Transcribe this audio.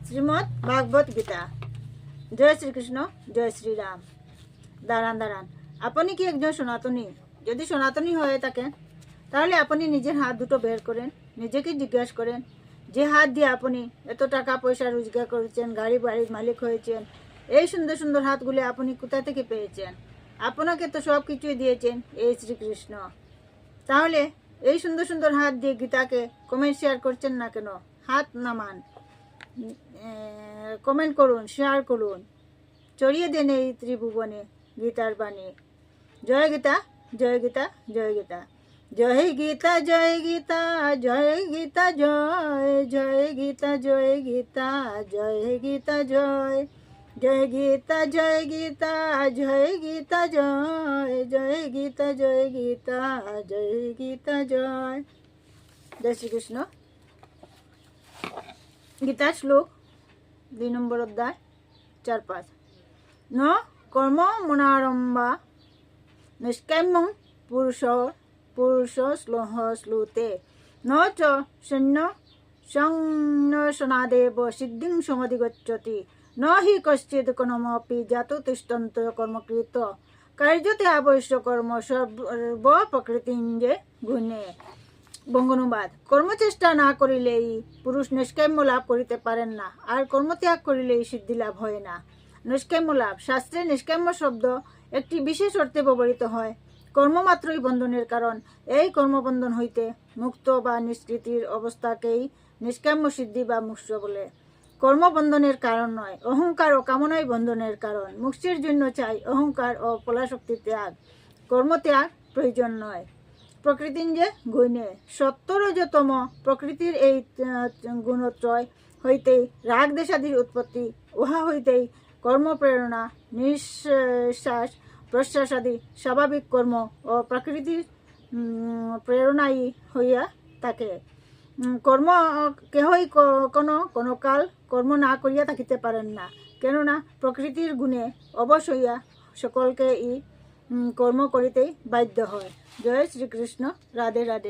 শ্রীমদ্ ভাগবত গীতা। জয় শ্রীকৃষ্ণ, জয় শ্রীরাম। দাঁড়ান, আপনি কি একজন সনাতনী? যদি সনাতনী হয়ে থাকেন তাহলে আপনি নিজের হাত দুটো বের করেন, নিজেকে জিজ্ঞাসা করেন, যে হাত দিয়ে আপনি এত টাকা পয়সা রোজগার করেছেন, গাড়ি বাড়ির মালিক হয়েছেন, এই সুন্দর সুন্দর হাতগুলি আপনি কোথা থেকে পেয়েছেন? আপনাকে তো সব কিছুই দিয়েছেন এই শ্রীকৃষ্ণ। তাহলে এই সুন্দর সুন্দর হাত দিয়ে গীতাকে কমেন্ট শেয়ার করছেন না কেন? হাত নামান, কমেন্ট করুন, শেয়ার করুন, ছড়িয়ে দেন এই ত্রিভুবনে গীতার বাণী। জয় গীতা, জয় গীতা, জয় গীতা, জয় গীতা, জয় গীতা, জয় গীতা, জয় জয় গীতা, জয় গীতা, জয় গীতা, জয় জয় গীতা, জয় গীতা, জয় গীতা, জয় জয় গীতা, জয় গীতা, জয় গীতা, জয়। জয় শ্রীকৃষ্ণ। গীতার শ্লোক 2 নম্বর অধ্যায় 4-5। ন কর্ম মনারম্ভা নিষ্কাম্যং পুরুষ শ্লোহ শ্লুতে ন চ সৈন্য সংনশনাদেব সিদ্ধিং সমধিগচ্ছতি ন হি কশ্চিৎ কোনমপি জাতু তিষ্ঠন্ত কর্মকৃত কার্যতে আবশ্যক কর্ম সর্ব প্রকৃতিঞ্জে গুণে। বঙ্গানুবাদ: কর্মচেষ্টা না করিলেই পুরুষ নিষ্কাম্য লাভ করিতে পারেন না, আর কর্মত্যাগ করিলেই সিদ্ধি লাভ হয় না। নিষ্কাম্য লাভ। শাস্ত্রে নিষ্কাম্য শব্দ একটি বিশেষ অর্থে ব্যবহৃত হয়। কর্মমাত্রই বন্ধনের কারণ। এই কর্মবন্ধন হইতে মুক্ত বা নিষ্কৃতির অবস্থাকেই নিষ্কাম্য সিদ্ধি বা মোক্ষ বলে। কর্মবন্ধনের কারণ নয়, অহংকার ও কামনাই বন্ধনের কারণ। মুক্তির জন্য চাই অহংকার ও পলাশক্তি ত্যাগ, কর্মত্যাগ প্রয়োজন নয়। প্রকৃতিঞ্জে গুণে। সত্তরজতম প্রকৃতির এই গুণত্রয় হইতেই রাগ দেশাদির উৎপত্তি। উহা হইতেই কর্মপ্রেরণা, নিঃশ্বাস প্রশ্বাসাদি স্বাভাবিক কর্ম ও প্রকৃতির প্রেরণাই হইয়া থাকে। কর্ম কেহই কোনো কাল কর্ম না করিয়া থাকিতে পারেন না, কেননা প্রকৃতির গুণে অবশ হইয়া সকলকে কর্ম করিতেই বাধ্য হয়। জয় শ্রীকৃষ্ণ। রাধে রাধে।